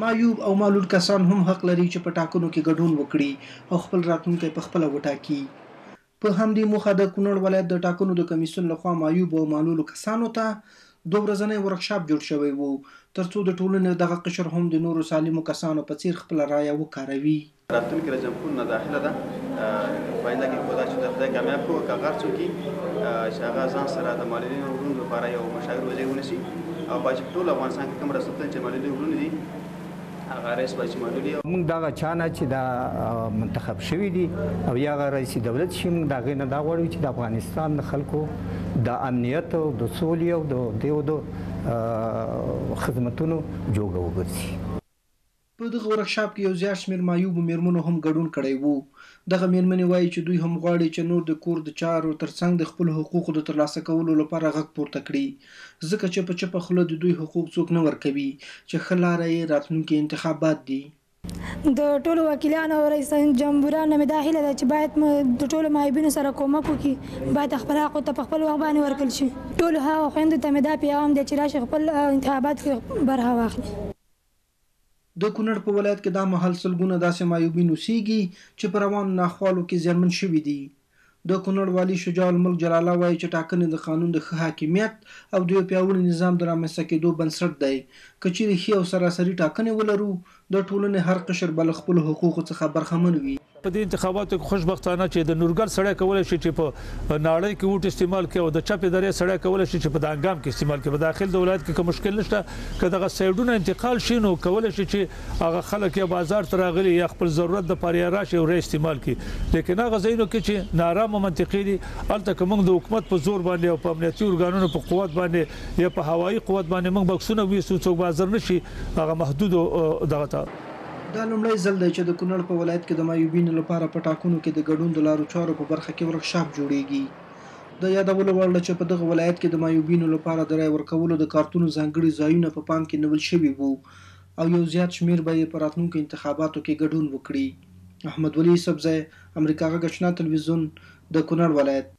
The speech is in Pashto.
معیوب او معلول کسان هم حق لري چې په ټاکنو کې ګډون وکړي او خپل راتلونکی په خپله وټاکي. په همدې موخه د کونړ ولایت د ټاکنو د کمیسیون لخوا معیوب او معلولو کسانو ته 2 ورځنی ورکشاپ جوړ شوی و ترڅو د ټولنې دغه قشر هم د نورو سالمو کسانو په څیر خپله رایه وکاروي. راتلونکي رئیس جمهور نه داخله ده پاینده کې خدای چې د خدای کامیاب کړو که هر څوک چې هغه ځان سره د معلولینو وروڼو لپاره یو مشاور وزیر ونیسي او باید چې ټول افغانستان کې کوم رسنۍ چې معلولین وروڼه دي هغه رئیس باید چې معلولي موږ دغه چا نه چې دا منتخب شوي دي او یا هغه رئیس دولت شي موږ د هغې نه دا غواړو چې د افغانستان د خلکو د امنیت او د سولې او د خدمتونو جوګه وګرځي. په دغه ورکشاپ کې یو زیات شمېر معیوبو میرمنو هم ګډون کړی و. دغه میرمنې وایي چې دوی هم غواړي چې نور د کور د چارو ترڅنګ د خپلو حقوقو د ترلاسه کولو لپاره غږ پورته کړي ځکه چې په چپه خوله د دوی حقوق څوک نه ورکوي چې ښه لاره یې راتلونکي انتخابات دي. د ټولو وکیلانو او رئیس جمهورانو مې دا هیله ده چې باید د ټولو معیوبینو سره کومک وکړي باید خپل حقو ته په خپل وخت باندې ورکړل شي. ټولو هغو خویندو ته مې دا پیغام دی چې راشي خپل انتخابات کې برخه واخلي. د کونړ په ولایت کې دا مهال سلګونه داسې معیوبین اوسېږي چې په روانو ناخوالو کې زیانمن شوي دي. د کونړ والي شجاع الملک جلاله وایي چې ټاکنې د قانون د ښه حاکمیت او د یو پیاوړي نظام د رامنځته کېدو بنسټ دی. که چیرې ښې او سراسري ټاکنې ولرو د ټولنې هر قشر به له خپلو حقوقو څخه برخمن وي. په دې انتخاباتو کې خوشبختانه چې د نورګل سړی کولی شي چې په ناړۍ کې ووټ استعمال کړي او د چپې درې سړی کولی شي چې په دانګام کې استعمال کړي. په داخل د ولایت کې کوم مشکل نشته که دغه سایډونه انتقال شي نو کولی شي چې هغه خلک یا بازار ته راغلي یا خپل ضرورت دپاره یې راشي او رای استعمال کړي. لیکن هغه ځایونو کې چې نارامه منطقې دي هلته که موږ د حکومت په زور باندې او په امنیتي ارګانونو په قوت باندې یا په هوایي قوت باندې موږ بکسونه ویسو څوک به حاضر نه شي هغه محدودو دغه ته. دا لومړی ځل دی چې د کونړ په ولایت کې د معیوبینو لپاره په ټاکنو کې د ګډون د لارو چارو په برخه کې ورکشاپ جوړیږي. د یادولو وړ ده چې په دغه ولایت کې د معیوبینو لپاره د رای ورکولو د کارتونو ځانګړي ځایونه په پام کې نیول شوي وو او یو زیات شمېر به یې په راتلونکو انتخاباتو کې ګډون وکړي. احمد ولي یوسفزی، امریکا غږ اشنا تلویزیون، د کونړ ولایت.